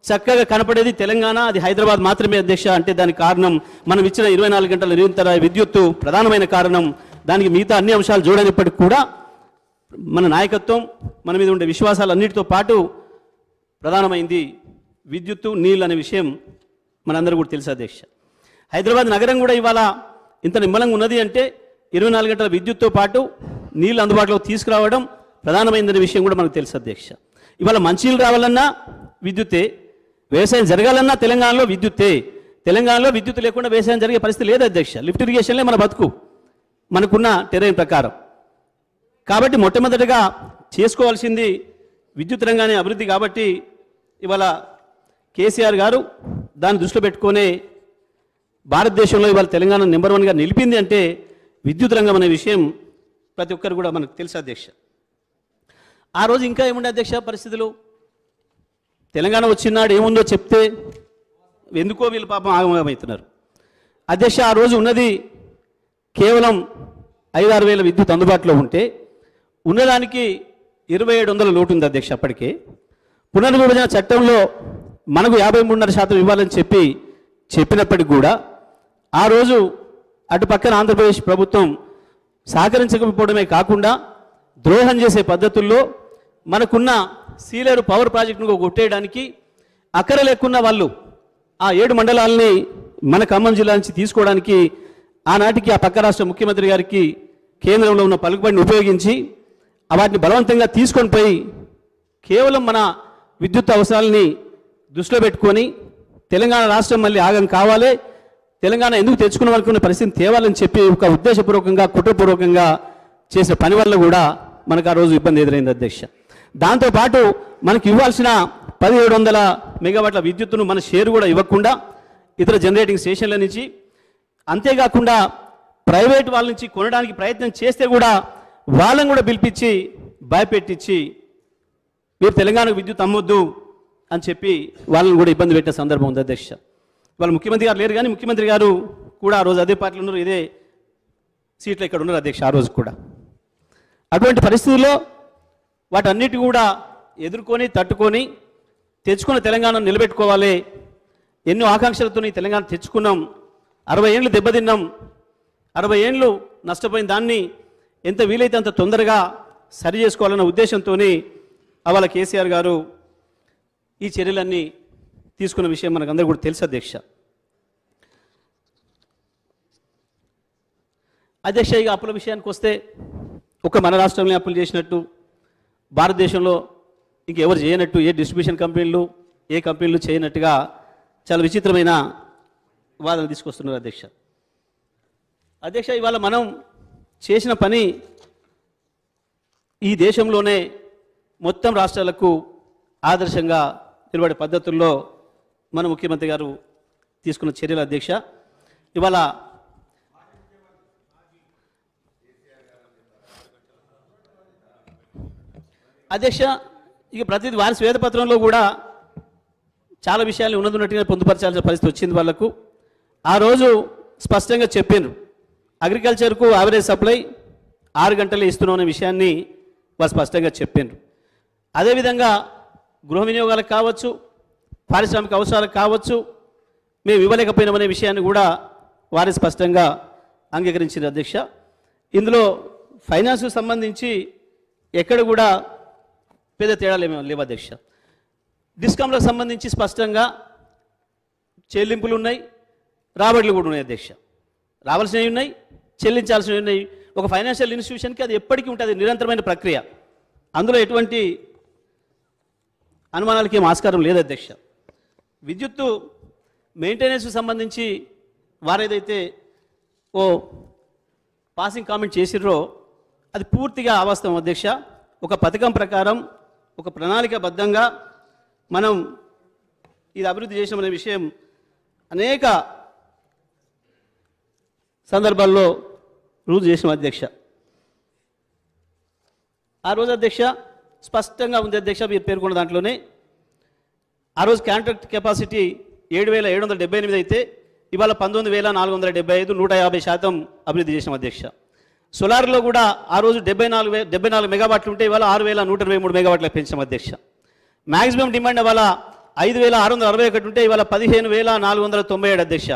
చక్కగా కనపడేది తెలంగాణ, అది హైదరాబాద్ మాత్రమే అధ్యక్ష. అంటే దానికి కారణం మనం ఇచ్చిన 24 గంటల నిరంతర విద్యుత్తు ప్రధానమైన కారణం. దానికి మిగతా అన్ని అంశాలు చూడనిప్పటికీ కూడా మన నాయకత్వం, మన మీద ఉండే విశ్వాసాలన్నిటితో పాటు ప్రధానమైంది విద్యుత్తు, నీళ్ళు అనే విషయం మనందరూ కూడా తెలుసు అధ్యక్ష. హైదరాబాద్ నగరం కూడా ఇవాళ ఇంత నిమ్మలంగా ఉన్నది అంటే 24 గంటల విద్యుత్తో పాటు నీళ్ళు అందుబాటులోకి తీసుకురావడం ప్రధానమైందనే విషయం కూడా మనకు తెలుసు అధ్యక్ష. ఇవాళ మంచినీళ్ళు రావాలన్నా విద్యుత్తే, వ్యవసాయం జరగాలన్నా తెలంగాణలో విద్యుత్తే. తెలంగాణలో విద్యుత్ లేకుండా వ్యవసాయం జరిగే పరిస్థితి లేదు అధ్యక్ష. లిఫ్ట్ ఇరిగేషన్లే మన బతుకు మనకున్న టెరైన్ ప్రకారం. కాబట్టి మొట్టమొదటిగా చేసుకోవాల్సింది విద్యుత్ రంగాన్ని అభివృద్ధి. కాబట్టి ఇవాళ కేసీఆర్ గారు దాన్ని దృష్టిలో పెట్టుకునే భారతదేశంలో ఇవాళ తెలంగాణ నెంబర్ 1గా నిలిపింది అంటే విద్యుత్ రంగం అనే విషయం ప్రతి ఒక్కరు కూడా మనకు తెలుసు అధ్యక్ష. ఆ రోజు ఇంకా ఏముండే అధ్యక్ష పరిస్థితులు, తెలంగాణ వచ్చినాడు ఏముందో చెప్తే ఎందుకో వీళ్ళు పాపం ఆగమవుతున్నారు అధ్యక్ష. ఆ రోజు ఉన్నది కేవలం 5-6 వేల విద్యుత్ అందుబాటులో ఉంటే ఉన్నదానికి 2700 లోటు ఉంది అధ్యక్ష. అప్పటికే పునర్విభజన చట్టంలో మనకు 53.5% ఇవ్వాలని చెప్పినప్పటికి కూడా ఆ రోజు అటు పక్కన ఆంధ్రప్రదేశ్ ప్రభుత్వం సహకరించకపోవడమే కాకుండా ద్రోహం చేసే పద్ధతుల్లో మనకున్న సీలేరు పవర్ ప్రాజెక్టును కొట్టేయడానికి అక్కర లేకున్న వాళ్ళు ఆ 7 మండలాలని మన ఖమ్మం జిల్లా నుంచి తీసుకోవడానికి ఆనాటికి ఆ పక్క రాష్ట్ర ముఖ్యమంత్రి గారికి కేంద్రంలో ఉన్న పలుకుబడిని ఉపయోగించి వాటిని బలవంతంగా తీసుకొని పోయి కేవలం మన విద్యుత్ అవసరాలని దృష్టిలో పెట్టుకొని తెలంగాణ రాష్ట్రం మళ్ళీ ఆగం కావాలి, తెలంగాణ ఎందుకు తెచ్చుకున్న అనుకున్న పరిస్థితిని తేవాలని చెప్పి ఒక ఉద్దేశపూర్వకంగా కుట్రపూర్వకంగా చేసిన పని వల్ల కూడా మనకు ఆ రోజు ఇబ్బంది ఎదురైంది అధ్యక్ష. దాంతోపాటు మనకు ఇవ్వాల్సిన 1700 మెగావాట్ల విద్యుత్తును మన షేరు కూడా ఇవ్వకుండా ఇతర జనరేటింగ్ స్టేషన్ల నుంచి, అంతేకాకుండా ప్రైవేట్ వాళ్ళ నుంచి కొనడానికి ప్రయత్నం చేస్తే కూడా వాళ్ళని కూడా పిలిపించి భయపెట్టించి మీరు తెలంగాణకు విద్యుత్ అమ్మొద్దు అని చెప్పి వాళ్ళని కూడా ఇబ్బంది పెట్టే సందర్భం ఉంది అధ్యక్ష. వాళ్ళ ముఖ్యమంత్రి గారు లేరు కానీ ముఖ్యమంత్రి గారు కూడా ఆ రోజు అదే పార్టీలో ఉన్నారు, ఇదే సీట్లు ఇక్కడ ఉన్నారు అధ్యక్ష. ఆ రోజు కూడా అటువంటి పరిస్థితుల్లో వాటన్నిటి కూడా ఎదుర్కొని తట్టుకొని తెచ్చుకున్న తెలంగాణను నిలబెట్టుకోవాలి. ఎన్నో ఆకాంక్షలతో తెలంగాణ తెచ్చుకున్నాం, 60 ఏళ్ళు దెబ్బతిన్నాం, 60 ఏళ్ళు నష్టపోయిన దాన్ని ఎంత వీలైతే అంత తొందరగా సరి చేసుకోవాలన్న ఉద్దేశంతో అవాళ కేసీఆర్ గారు ఈ చర్యలన్నీ తీసుకున్న విషయం మనకు అందరూ కూడా తెలుసు అధ్యక్ష. అధ్యక్ష ఇక అప్పుల విషయానికి వస్తే ఒక మన రాష్ట్రంలో అప్పులు చేసినట్టు భారతదేశంలో ఇంకెవరు చేయనట్టు, ఏ డిస్ట్రిబ్యూషన్ కంపెనీలు ఏ కంపెనీలు చేయనట్టుగా చాలా విచిత్రమైన వాదన తీసుకొస్తున్నారు అధ్యక్ష. అధ్యక్ష ఇవాళ మనం చేసిన పని ఈ దేశంలోనే మొత్తం రాష్ట్రాలకు ఆదర్శంగా నిలబడే పద్ధతుల్లో మన ముఖ్యమంత్రి గారు తీసుకున్న చర్యలు అధ్యక్ష. ఇవాళ అధ్యక్ష ఇక ప్రతిదీ వారి శ్వేతపత్రంలో కూడా చాలా విషయాలు ఉన్నట్టుగా పొందుపరచాల్సిన పరిస్థితి వచ్చింది వాళ్ళకు. ఆ రోజు స్పష్టంగా చెప్పారు, అగ్రికల్చర్కు యావరేజ్ సప్లై 6 గంటలే ఇస్తున్నాం అనే విషయాన్ని వారు స్పష్టంగా చెప్పారు. అదేవిధంగా గృహ వినియోగాలకు కావచ్చు, పారిశ్రామిక అవసరాలకు కావచ్చు మేము ఇవ్వలేకపోయినామనే విషయాన్ని కూడా వారు స్పష్టంగా అంగీకరించారు అధ్యక్ష. ఇందులో ఫైనాన్స్కు సంబంధించి ఎక్కడ కూడా పెద్ద తేడాలు ఏమీ లేవు అధ్యక్ష. డిస్కామ్లకు సంబంధించి స్పష్టంగా చెల్లింపులు ఉన్నాయి, రాబడులు కూడా ఉన్నాయి అధ్యక్ష. రావాల్సినవి ఉన్నాయి, చెల్లించాల్సినవి ఉన్నాయి. ఒక ఫైనాన్షియల్ ఇన్స్టిట్యూషన్కి అది ఎప్పటికీ ఉంటుంది, నిరంతరమైన ప్రక్రియ. అందులో ఎటువంటి అనుమానాలకి ఏం ఆస్కారం లేదు అధ్యక్ష. విద్యుత్తు మెయింటెనెన్స్కు సంబంధించి వారేదైతే ఓ పాసింగ్ కామెంట్ చేసిర్రో అది పూర్తిగా అవాస్తవం అధ్యక్ష. ఒక పథకం ప్రకారం ఒక ప్రణాళికాబద్ధంగా మనం ఇది అభివృద్ధి చేసామనే విషయం అనేక సందర్భాల్లో రుజువు చేసిన అధ్యక్ష. ఆ రోజు అధ్యక్ష స్పష్టంగా ఉంది అధ్యక్ష, మీరు పేర్కొన్న దాంట్లోనే ఆ రోజు కాంట్రాక్ట్ కెపాసిటీ 7,778 అయితే ఇవాళ 19,475, 150% అభివృద్ధి చేసాం అధ్యక్ష. సోలార్లో కూడా ఆ రోజు 74 మెగావాట్లు ఉంటే ఇవాళ 6,123 మెగావాట్లకు పెంచాం అధ్యక్ష. మ్యాక్సిమం డిమాండ్ ఇవాళ 5,661 ఉంటే ఇవాళ 15,497 అధ్యక్ష.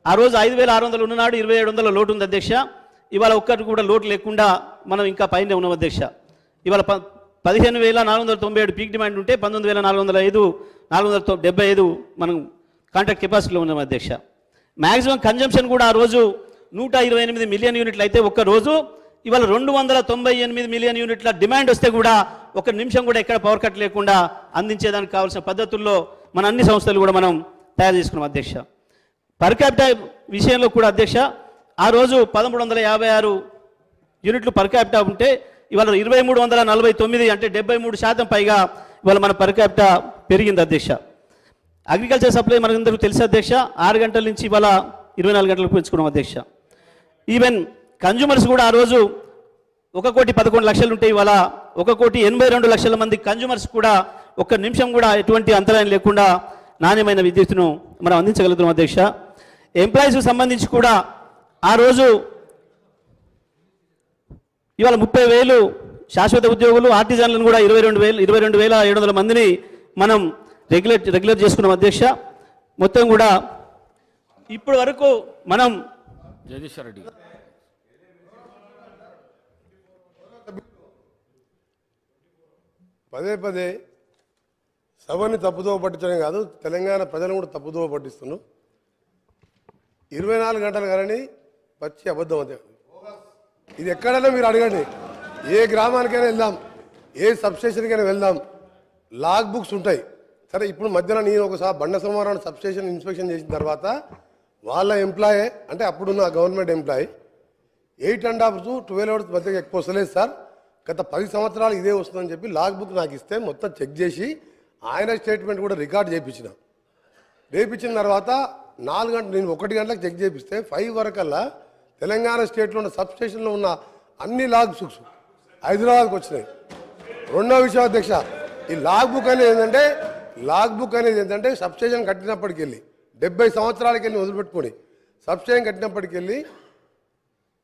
ఆ రోజు 5,600 ఉన్ననాడు 2,700 లోటు ఉంది అధ్యక్ష. ఇవాళ ఒక్కటి కూడా లోటు లేకుండా మనం ఇంకా పైన ఉన్నాం అధ్యక్ష. ఇవాళ 15,497 పీక్ డిమాండ్ ఉంటే 19,475 మనం కాంట్రాక్ట్ కెపాసిటీలో ఉన్నాం అధ్యక్ష. మ్యాక్సిమం కన్జంప్షన్ కూడా ఆ రోజు 128 మిలియన్ యూనిట్లు అయితే ఒక్క రోజు ఇవాళ 298 మిలియన్ యూనిట్ల డిమాండ్ వస్తే కూడా ఒక నిమిషం కూడా ఎక్కడ పవర్ కట్ లేకుండా అందించేదానికి కావాల్సిన పద్ధతుల్లో మన అన్ని సంస్థలు కూడా మనం తయారు చేసుకున్నాం అధ్యక్ష. పర్ క్యాపిటా విషయంలో కూడా అధ్యక్ష ఆ రోజు 1,356 యూనిట్లు పర్ క్యాపిటా ఉంటే ఇవాళ 2,349 అంటే 73% పైగా ఇవాళ మన పర్ క్యాపిటా పెరిగింది అధ్యక్ష. అగ్రికల్చర్ సప్లై మనకందరికీ తెలుసు అధ్యక్ష 6 గంటల నుంచి ఇవాళ 24 గంటలకు పెంచుకున్నాం అధ్యక్ష. ఈవెన్ కన్జ్యూమర్స్ కూడా ఆ రోజు 1,11,00,000 ఉంటే ఇవాళ 1,82,00,000 మంది కన్జ్యూమర్స్ కూడా ఒక్క నిమిషం కూడా ఎటువంటి అంతరాయం లేకుండా నాణ్యమైన విద్యుత్తును మనం అందించగలుగుతున్నాం అధ్యక్ష. ఎంప్లాయీస్కి సంబంధించి కూడా ఆ రోజు ఇవాళ 30,000 శాశ్వత ఉద్యోగులు, ఆర్టిజన్లను కూడా 22,700 మందిని మనం రెగ్యులర్ చేసుకున్నాం అధ్యక్ష. మొత్తం కూడా ఇప్పటి వరకు మనం జగదీశ్వర్ రెడ్డి పదే సభని తప్పుదోవ పట్టించడం కాదు, తెలంగాణ ప్రజలను కూడా తప్పుదోవ పట్టిస్తున్నాం. 24 గంటలు కానీ పచ్చి అబద్ధం అంతే. ఇది ఎక్కడైనా మీరు అడగండి, ఏ గ్రామానికైనా వెళ్దాం, ఏ సబ్స్టేషన్కైనా వెళ్దాం, లాగ్ బుక్స్ ఉంటాయి. సరే ఇప్పుడు మధ్యన నేను ఒకసారి బండ సోమవారం సబ్స్టేషన్ ఇన్స్పెక్షన్ చేసిన తర్వాత వాళ్ళ ఎంప్లాయీ అంటే అప్పుడున్న గవర్నమెంట్ ఎంప్లాయీ 8.5 to 12 hours మధ్య ఎక్కువ వస్తలేదు సార్, గత 10 సంవత్సరాలు ఇదే వస్తుందని చెప్పి లాగ్ బుక్ నాకు ఇస్తే మొత్తం చెక్ చేసి ఆయన స్టేట్మెంట్ కూడా రికార్డ్ చేయించిన. రేపించిన తర్వాత 4 గంటలు నేను 1 గంటలకు చెక్ చేపిస్తే 5 వరకల్లా తెలంగాణ స్టేట్లో ఉన్న సబ్స్టేషన్లో ఉన్న అన్ని లాగ్ బుక్స్ హైదరాబాద్కి వచ్చినాయి. రెండో విషయం అధ్యక్ష, ఈ లాగ్ బుక్ అనేది ఏంటంటే సబ్స్టేషన్ కట్టినప్పటికి వెళ్ళి 70 సంవత్సరాలకి వెళ్ళి వదిలిపెట్టుకొని సబ్స్టేషన్ కట్టినప్పటికి వెళ్ళి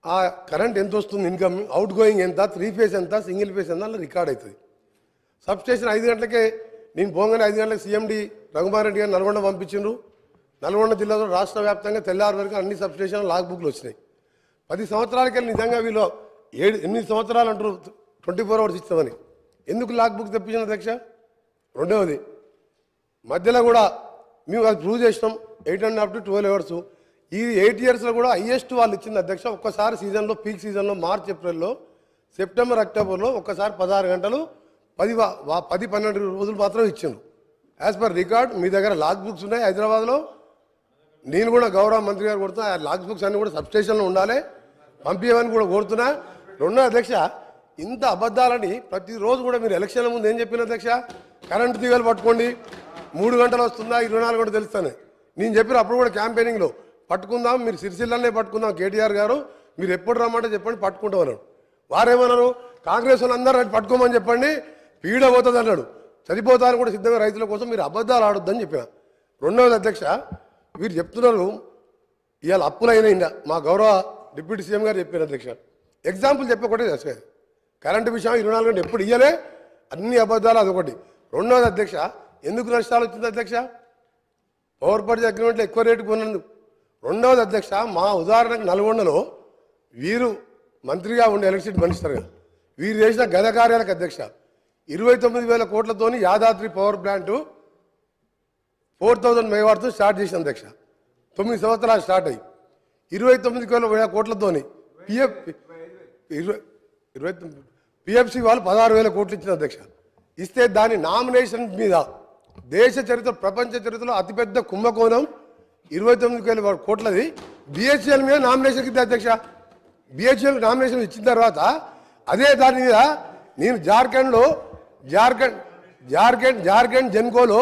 ఆ కరెంట్ ఎంత వస్తుంది, ఇన్కమ్ అవుట్ గోయింగ్ ఎంత, 3 ఫేజ్ ఎంత, సింగిల్ ఫేజ్ ఎంత అలా రికార్డ్ అవుతుంది. సబ్స్టేషన్ 5 గంటలకే నేను పోగానే 5 గంటలకు సీఎండి రఘుమార్ రెడ్డి గారు నల్గొండ పంపించిండ్రు. నల్గొండ జిల్లాలో రాష్ట్ర వ్యాప్తంగా తెల్లారి వరకు అన్ని సబ్స్టేషన్ లాగ్ బుక్లు వచ్చినాయి. 10 సంవత్సరాలకి వెళ్ళి నిజంగా వీళ్ళు 8 సంవత్సరాలు అంటారు 24 hours ఇస్తామని, ఎందుకు లాగ్ బుక్ తెప్పించిన అధ్యక్ష? రెండవది మధ్యలో కూడా మేము అది ప్రూవ్ చేసినాం 8.5 to 12 hours. ఈ 8 yearsలో కూడా హైయెస్ట్ వాళ్ళు ఇచ్చింది అధ్యక్ష. ఒక్కసారి సీజన్లో పీక్ సీజన్లో మార్చ్ ఏప్రిల్లో సెప్టెంబర్ అక్టోబర్లో ఒక్కసారి 16 గంటలు 10-12 రోజులు మాత్రం ఇచ్చిండ్రు. యాజ్ పర్ రికార్డ్ మీ దగ్గర లాగ్ బుక్స్ ఉన్నాయి హైదరాబాద్లో. నేను కూడా గౌరవ మంత్రి గారు కోరుతున్నా ఆ లాగ్ బుక్స్ అన్నీ కూడా సబ్స్టేషన్లో ఉండాలి, పంపించమని కూడా కోరుతున్నా. రెండో అధ్యక్ష, ఇంత అబద్ధాలని ప్రతిరోజు కూడా మీరు ఎలక్షన్ల ముందు ఏం చెప్పిన అధ్యక్ష? కరెంటు తీగలు పట్టుకోండి, 3 గంటలు వస్తుందా 24 గంటలు తెలుస్తాను నేను చెప్పిన. అప్పుడు కూడా క్యాంపెయినింగ్లో పట్టుకుందాం, మీరు సిరిసిల్లనే పట్టుకుందాం కేటీఆర్ గారు, మీరు ఎప్పుడు రమ్మంటే చెప్పండి పట్టుకుంటాం అన్నాడు. వారేమన్నారు, కాంగ్రెస్ వాళ్ళు అందరూ పట్టుకోమని చెప్పండి పీడ పోతుంది అన్నాడు. చనిపోతాను కూడా సిద్ధంగా రైతుల కోసం మీరు అబద్ధాలు ఆడొద్దని చెప్పిన. రెండవది అధ్యక్ష, వీరు చెప్తున్నారు ఇవాళ అప్పులైనా మా గౌరవ డిప్యూటీ సీఎం గారు చెప్పారు అధ్యక్ష. ఎగ్జాంపుల్ చెప్పకూడదు అధ్యక్ష, కరెంటు విషయం 24 గంటలు ఎప్పుడు ఇయ్యలే, అన్ని అబద్ధాలు అదొకటి. రెండవది అధ్యక్ష, ఎందుకు నష్టాలు వచ్చింది అధ్యక్ష? పవర్ పర్చేజ్ అగ్రిమెంట్లో ఎక్కువ రేటు కొన్నందుకు. రెండవది అధ్యక్ష, మా ఉదాహరణకు నల్గొండలో వీరు మంత్రిగా ఉండే ఎలక్ట్రిసిటీ మినిస్టర్ గారు వీరు చేసిన గత కార్యాలకు అధ్యక్ష 29,000 కోట్లతోని యాదాద్రి పవర్ ప్లాంటు 4,000 మెగావాట్తో స్టార్ట్ చేసిన అధ్యక్ష. 9 సంవత్సరాలు స్టార్ట్ అయ్యి 29,000 కోట్లతోని పిఎఫ్సి వాళ్ళు 16,000 కోట్లు ఇచ్చిన అధ్యక్ష. ఇస్తే దాని నామినేషన్ మీద దేశ చరిత్ర ప్రపంచ చరిత్రలో అతిపెద్ద కుంభకోణం 29,000 కోట్లది బిహెచ్ఎల్ మీద నామినేషన్ ఇద్దా అధ్యక్ష. బిహెచ్ఎల్ నామినేషన్ ఇచ్చిన తర్వాత అదే దాని మీద నేను జార్ఖండ్ జెన్కోలో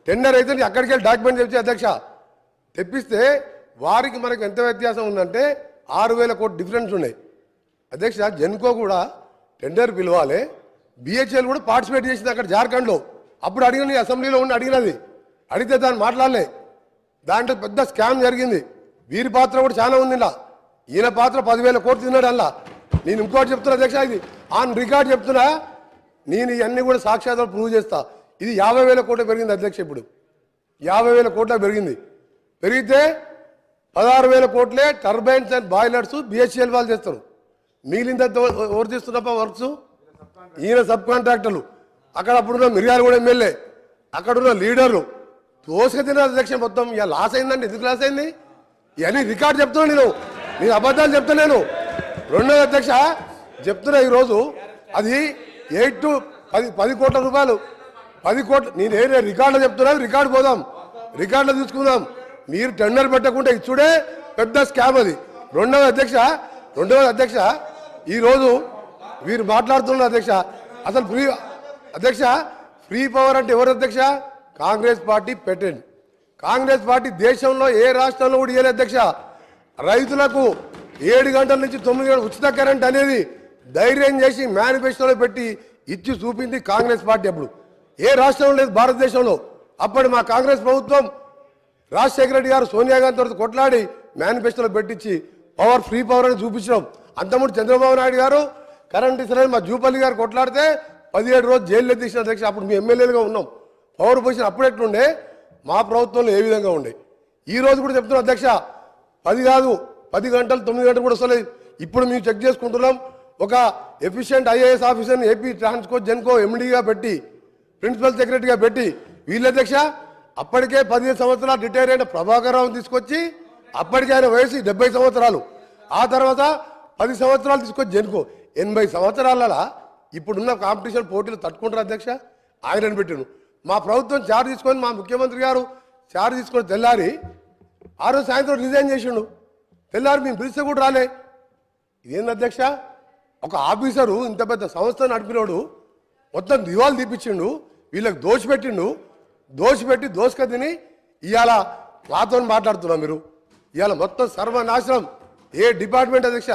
టెండర్ అయితే అక్కడికి వెళ్ళి డాక్యుమెంట్ తెచ్చి అధ్యక్ష తెప్పిస్తే వారికి మనకు ఎంత వ్యత్యాసం ఉందంటే 6,000 కోట్లు డిఫరెన్స్ ఉన్నాయి అధ్యక్ష. జెన్కో కూడా టెండర్ పిలవాలి, బిహెచ్ఎల్ కూడా పార్టిసిపేట్ చేసింది అక్కడ జార్ఖండ్లో. అప్పుడు అడిగిన అసెంబ్లీలో ఉండి అడిగినది, అడిగితే దాన్ని మాట్లాడలే. దాంట్లో పెద్ద స్కామ్ జరిగింది. వీరి పాత్ర కూడా చాలా ఉంది ఇలా. ఈయన పాత్ర 10,000 కోట్లు తిన్నాడు అలా. నేను ఇంకోటి చెప్తున్నా అధ్యక్ష, ఇది ఆన్ రికార్డ్ చెప్తున్నా, నేను ఇవన్నీ కూడా సాక్ష్యాధారాలు ప్రూవ్ చేస్తా. ఇది 50,000 కోట్లు పెరిగింది అధ్యక్ష. ఇప్పుడు 50,000 కోట్లకు పెరిగింది. పెరిగితే 16,000 కోట్లే టర్బైన్స్ అండ్ బాయిలర్స్ బిహెచ్ఎల్ వాళ్ళు చేస్తారు. మిగిలిందంతా ఎవరు చేస్తున్నప్ప వర్క్స్? ఈయన సబ్ కాంట్రాక్టర్లు. అక్కడ అప్పుడున్న మిర్యాలగూడ ఎమ్మెల్యే, అక్కడున్న లీడర్లు తోసుక తిన అధ్యక్ష. మొత్తం ఇక లాస్ అయిందండి. ఎందుకు లాస్ అయింది? ఇవన్నీ రికార్డు చెప్తున్నాను నేను అబద్ధాలు చెప్తలేను. రెండోది అధ్యక్ష చెప్తున్నా, ఈరోజు అది 8 to 10 కోట్ల రూపాయలు, 10 కోట్లు. నేను ఏ రికార్డులో చెప్తున్నాను, రికార్డు పోదాం, రికార్డులో చూసుకుందాం. మీరు టెండర్ పెట్టకుండా ఇచ్చుడే పెద్ద స్కామ్ అది. రెండవది అధ్యక్ష ఈరోజు వీరు మాట్లాడుతున్నారు అధ్యక్ష. అసలు ఫ్రీ పవర్ అంటే ఎవరు అధ్యక్ష? కాంగ్రెస్ పార్టీ పెట్టండి. కాంగ్రెస్ పార్టీ దేశంలో ఏ రాష్ట్రంలో కూడా ఇవ్వలేదు అధ్యక్ష. రైతులకు 7 గంటల నుంచి 9 గంటల ఉచిత కరెంట్ అనేది ధైర్యం చేసి మేనిఫెస్టోలో పెట్టి ఇచ్చి చూపింది కాంగ్రెస్ పార్టీ. అప్పుడు ఏ రాష్ట్రంలో లేదు భారతదేశంలో. అప్పటి మా కాంగ్రెస్ ప్రభుత్వం రాజశేఖర రెడ్డి గారు సోనియా గాంధీ తోటి కొట్లాడి మేనిఫెస్టోలో పెట్టించి ఫ్రీ పవర్ అని చూపించడం. అంతకుముందు చంద్రబాబు నాయుడు గారు కరెంట్ ఇస్తారని మా జూపల్లి గారు కొట్లాడితే 17 రోజులు జైల్లో తీసిన అధ్యక్ష. అప్పుడు మీ ఎమ్మెల్యేలుగా ఉన్నాం. పవర్ పొజిషన్ అప్పుడు ఎట్లుండే, మా ప్రభుత్వంలో ఏ విధంగా ఉండే. ఈ రోజు కూడా చెప్తున్నాం అధ్యక్ష, 10 కాదు 10 గంటలు 9 గంటలు కూడా వస్తలేదు. ఇప్పుడు మేము చెక్ చేసుకుంటున్నాం. ఒక ఎఫిషియెంట్ ఐఏఎస్ ఆఫీసర్ని ఏపీ ట్రాన్స్కో జెన్కో ఎండీగా పెట్టి, ప్రిన్సిపల్ సెక్రటరీగా పెట్టి, వీళ్ళ అధ్యక్ష అప్పటికే 15 సంవత్సరాలు రిటైర్ అయిన ప్రభాకర్ రావుని తీసుకొచ్చి, అప్పటికే ఆయన వయసు 70 సంవత్సరాలు, ఆ తర్వాత 10 సంవత్సరాలు తీసుకొచ్చి జెన్కో 80 సంవత్సరాల ఇప్పుడున్న కాంపిటీషన్ పోటీలు తట్టుకుంటారు అధ్యక్ష. ఆయనను పెట్టిను. మా ప్రభుత్వం చార్జ్ తీసుకొని, మా ముఖ్యమంత్రి గారు చార్జ్ తీసుకొని తెల్లారి ఆ రోజు సాయంత్రం రిజైన్ చేసిండు. తెల్లారి మేము పిలిస్తే కూడా రాలే. ఇదేంది అధ్యక్ష? ఒక ఆఫీసరు ఇంత పెద్ద సంస్థ నడిపినోడు మొత్తం దివాలు తీపిచ్చిండు, వీళ్ళకి దోషపెట్టి దోసుక తిని ఇవాళ మాతో మాట్లాడుతున్నాం. మీరు ఇవాళ మొత్తం సర్వనాశనం. ఏ డిపార్ట్మెంట్ అధ్యక్ష